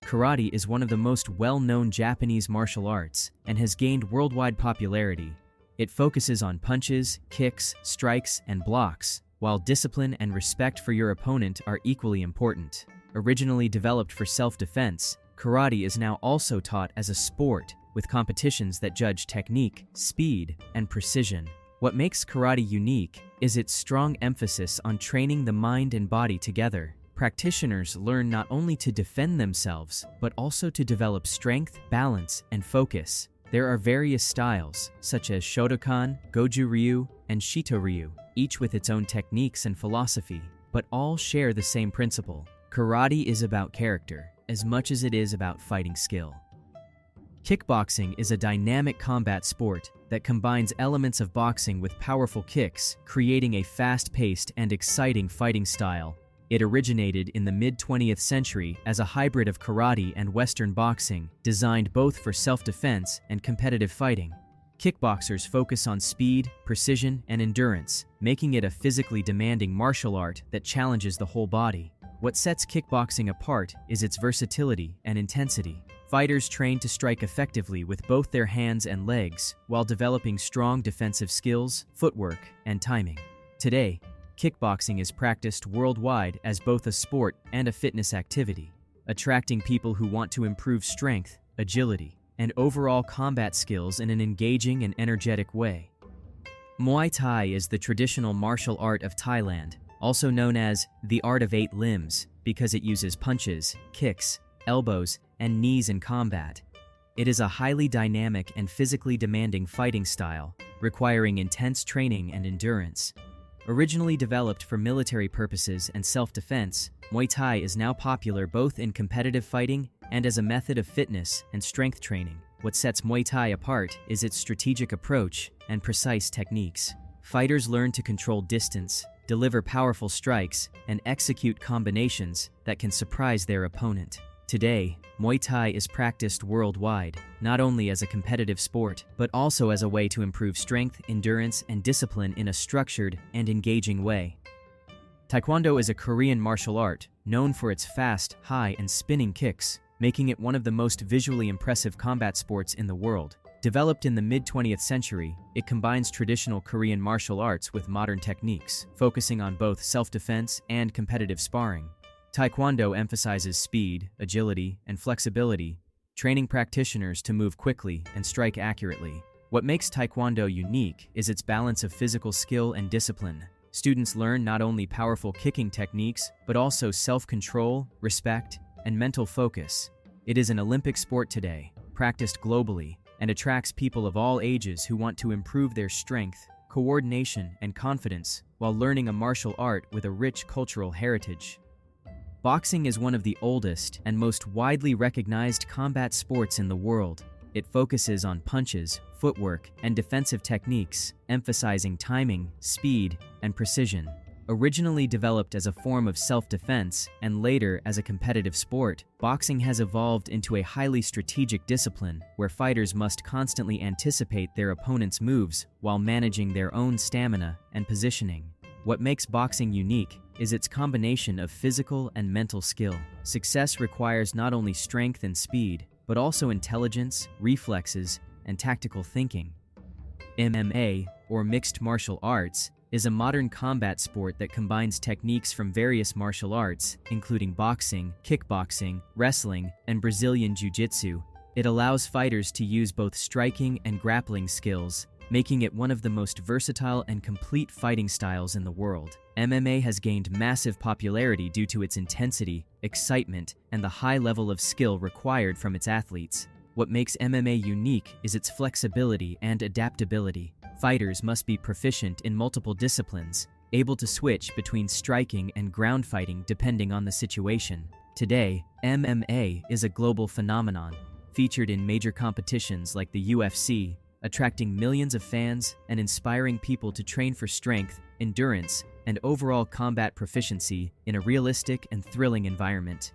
Karate is one of the most well-known Japanese martial arts and has gained worldwide popularity. It focuses on punches, kicks, strikes, and blocks, while discipline and respect for your opponent are equally important. Originally developed for self-defense, karate is now also taught as a sport, with competitions that judge technique, speed, and precision. What makes karate unique is its strong emphasis on training the mind and body together. Practitioners learn not only to defend themselves, but also to develop strength, balance, and focus. There are various styles, such as Shotokan, Goju-ryu, and Shito-ryu, each with its own techniques and philosophy, but all share the same principle. Karate is about character, as much as it is about fighting skill. Kickboxing is a dynamic combat sport that combines elements of boxing with powerful kicks, creating a fast-paced and exciting fighting style. It originated in the mid-20th century as a hybrid of karate and Western boxing, designed both for self-defense and competitive fighting. Kickboxers focus on speed, precision, and endurance, making it a physically demanding martial art that challenges the whole body. What sets kickboxing apart is its versatility and intensity. Fighters train to strike effectively with both their hands and legs, while developing strong defensive skills, footwork, and timing. Today, kickboxing is practiced worldwide as both a sport and a fitness activity, attracting people who want to improve strength, agility, and overall combat skills in an engaging and energetic way. Muay Thai is the traditional martial art of Thailand, also known as the art of 8 limbs, because it uses punches, kicks, elbows, and knees in combat. It is a highly dynamic and physically demanding fighting style, requiring intense training and endurance. Originally developed for military purposes and self-defense, Muay Thai is now popular both in competitive fighting and as a method of fitness and strength training. What sets Muay Thai apart is its strategic approach and precise techniques. Fighters learn to control distance, deliver powerful strikes, and execute combinations that can surprise their opponent. Today, Muay Thai is practiced worldwide, not only as a competitive sport, but also as a way to improve strength, endurance, and discipline in a structured and engaging way. Taekwondo is a Korean martial art known for its fast, high, and spinning kicks, making it one of the most visually impressive combat sports in the world. Developed in the mid-20th century, it combines traditional Korean martial arts with modern techniques, focusing on both self-defense and competitive sparring. Taekwondo emphasizes speed, agility, and flexibility, training practitioners to move quickly and strike accurately. What makes Taekwondo unique is its balance of physical skill and discipline. Students learn not only powerful kicking techniques, but also self-control, respect, and mental focus. It is an Olympic sport today, practiced globally, and attracts people of all ages who want to improve their strength, coordination, and confidence while learning a martial art with a rich cultural heritage. Boxing is one of the oldest and most widely recognized combat sports in the world. It focuses on punches, footwork, and defensive techniques, emphasizing timing, speed, and precision. Originally developed as a form of self-defense and later as a competitive sport, boxing has evolved into a highly strategic discipline where fighters must constantly anticipate their opponent's moves while managing their own stamina and positioning. What makes boxing unique is its combination of physical and mental skill. Success requires not only strength and speed, but also intelligence, reflexes, and tactical thinking. MMA, or mixed martial arts, is a modern combat sport that combines techniques from various martial arts, including boxing, kickboxing, wrestling, and Brazilian jiu-jitsu. It allows fighters to use both striking and grappling skills, making it one of the most versatile and complete fighting styles in the world. MMA has gained massive popularity due to its intensity, excitement, and the high level of skill required from its athletes. What makes MMA unique is its flexibility and adaptability. Fighters must be proficient in multiple disciplines, able to switch between striking and ground fighting depending on the situation. Today, MMA is a global phenomenon, featured in major competitions like the UFC, attracting millions of fans and inspiring people to train for strength, endurance, and overall combat proficiency in a realistic and thrilling environment.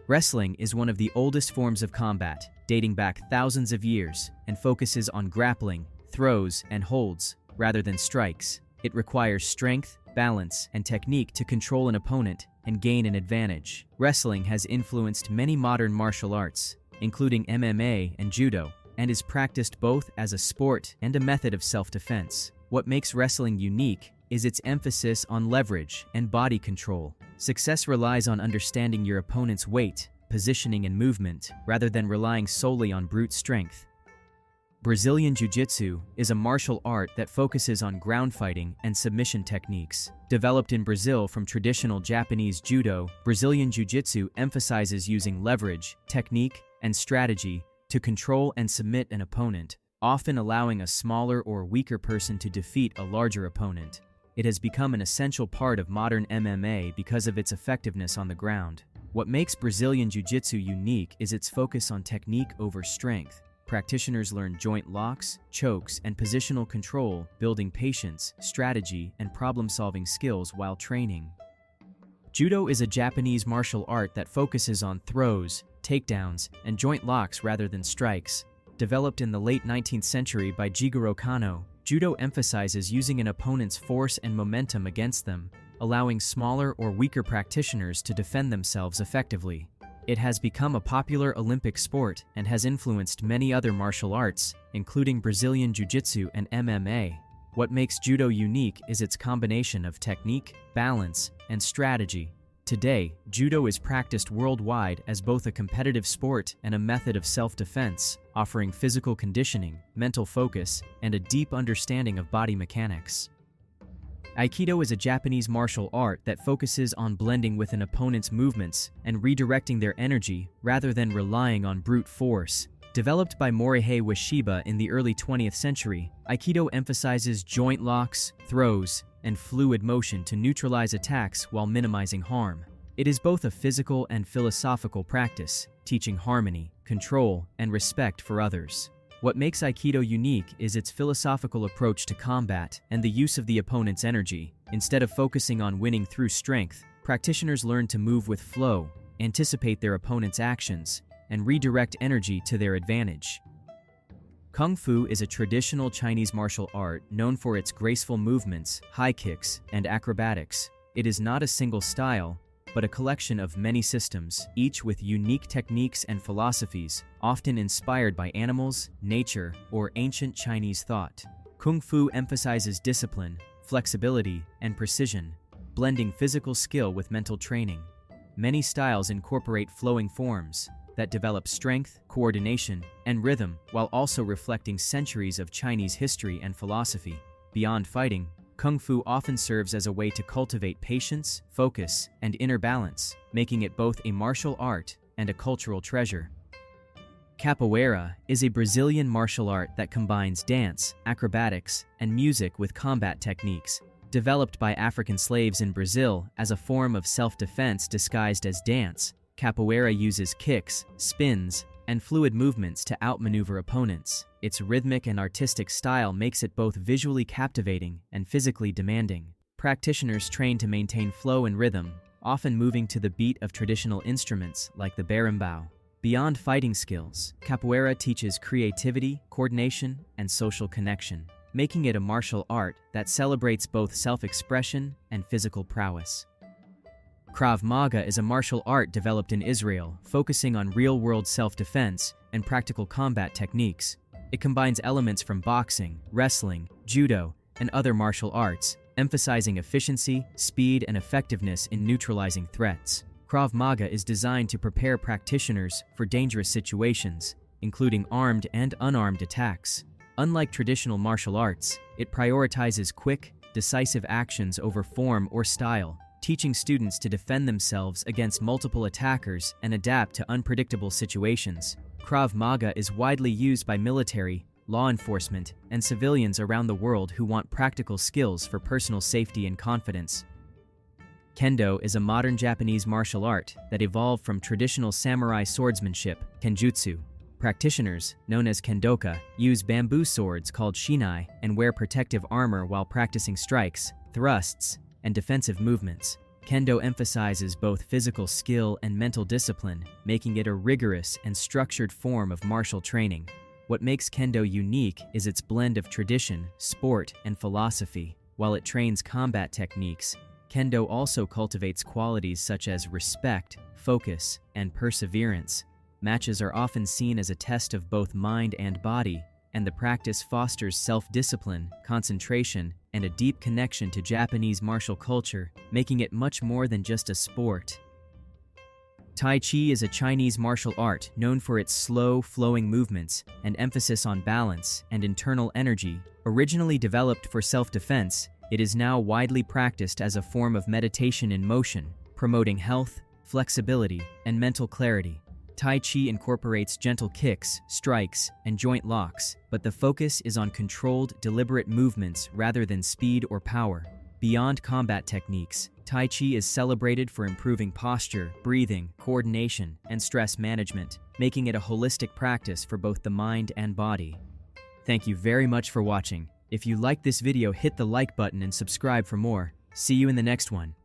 Wrestling is one of the oldest forms of combat, dating back thousands of years, and focuses on grappling, throws, and holds, rather than strikes. It requires strength, balance, and technique to control an opponent and gain an advantage. Wrestling has influenced many modern martial arts, including MMA and Judo, and is practiced both as a sport and a method of self-defense. What makes wrestling unique is its emphasis on leverage and body control. Success relies on understanding your opponent's weight, positioning, and movement, rather than relying solely on brute strength. Brazilian Jiu-Jitsu is a martial art that focuses on ground fighting and submission techniques. Developed in Brazil from traditional Japanese Judo, Brazilian Jiu-Jitsu emphasizes using leverage, technique, and strategy to control and submit an opponent, often allowing a smaller or weaker person to defeat a larger opponent. It has become an essential part of modern MMA because of its effectiveness on the ground. What makes Brazilian Jiu-Jitsu unique is its focus on technique over strength. Practitioners learn joint locks, chokes, and positional control, building patience, strategy, and problem-solving skills while training. Judo is a Japanese martial art that focuses on throws, takedowns, and joint locks rather than strikes. Developed in the late 19th century by Jigoro Kano, Judo emphasizes using an opponent's force and momentum against them, allowing smaller or weaker practitioners to defend themselves effectively. It has become a popular Olympic sport and has influenced many other martial arts, including Brazilian Jiu-Jitsu and MMA. What makes Judo unique is its combination of technique, balance, and strategy. Today, Judo is practiced worldwide as both a competitive sport and a method of self-defense, offering physical conditioning, mental focus, and a deep understanding of body mechanics. Aikido is a Japanese martial art that focuses on blending with an opponent's movements and redirecting their energy rather than relying on brute force. Developed by Morihei Ueshiba in the early 20th century, Aikido emphasizes joint locks, throws, and fluid motion to neutralize attacks while minimizing harm. It is both a physical and philosophical practice, teaching harmony, control, and respect for others. What makes Aikido unique is its philosophical approach to combat and the use of the opponent's energy. Instead of focusing on winning through strength, practitioners learn to move with flow, anticipate their opponent's actions, and redirect energy to their advantage. Kung Fu is a traditional Chinese martial art known for its graceful movements, high kicks, and acrobatics. It is not a single style, but a collection of many systems, each with unique techniques and philosophies, often inspired by animals, nature, or ancient Chinese thought. Kung Fu emphasizes discipline, flexibility, and precision, blending physical skill with mental training. Many styles incorporate flowing forms that develop strength, coordination, and rhythm while also reflecting centuries of Chinese history and philosophy. Beyond fighting, Kung Fu often serves as a way to cultivate patience, focus, and inner balance, making it both a martial art and a cultural treasure. Capoeira is a Brazilian martial art that combines dance, acrobatics, and music with combat techniques. Developed by African slaves in Brazil as a form of self-defense disguised as dance, Capoeira uses kicks, spins, and fluid movements to outmaneuver opponents. Its rhythmic and artistic style makes it both visually captivating and physically demanding. Practitioners train to maintain flow and rhythm, often moving to the beat of traditional instruments like the berimbau. Beyond fighting skills, Capoeira teaches creativity, coordination, and social connection, making it a martial art that celebrates both self-expression and physical prowess. Krav Maga is a martial art developed in Israel, focusing on real-world self-defense and practical combat techniques. It combines elements from boxing, wrestling, judo, and other martial arts, emphasizing efficiency, speed, and effectiveness in neutralizing threats. Krav Maga is designed to prepare practitioners for dangerous situations, including armed and unarmed attacks. Unlike traditional martial arts, it prioritizes quick, decisive actions over form or style, teaching students to defend themselves against multiple attackers and adapt to unpredictable situations. Krav Maga is widely used by military, law enforcement, and civilians around the world who want practical skills for personal safety and confidence. Kendo is a modern Japanese martial art that evolved from traditional samurai swordsmanship, kenjutsu. Practitioners, known as kendoka, use bamboo swords called shinai and wear protective armor while practicing strikes, thrusts, and defensive movements. Kendo emphasizes both physical skill and mental discipline, making it a rigorous and structured form of martial training. What makes Kendo unique is its blend of tradition, sport, and philosophy. While it trains combat techniques, Kendo also cultivates qualities such as respect, focus, and perseverance. Matches are often seen as a test of both mind and body, and the practice fosters self-discipline, concentration, and a deep connection to Japanese martial culture, making it much more than just a sport. Tai Chi is a Chinese martial art known for its slow, flowing movements and emphasis on balance and internal energy. Originally developed for self-defense, it is now widely practiced as a form of meditation in motion, promoting health, flexibility, and mental clarity. Tai Chi incorporates gentle kicks, strikes, and joint locks, but the focus is on controlled, deliberate movements rather than speed or power. Beyond combat techniques, Tai Chi is celebrated for improving posture, breathing, coordination, and stress management, making it a holistic practice for both the mind and body. Thank you very much for watching. If you liked this video, hit the like button and subscribe for more. See you in the next one.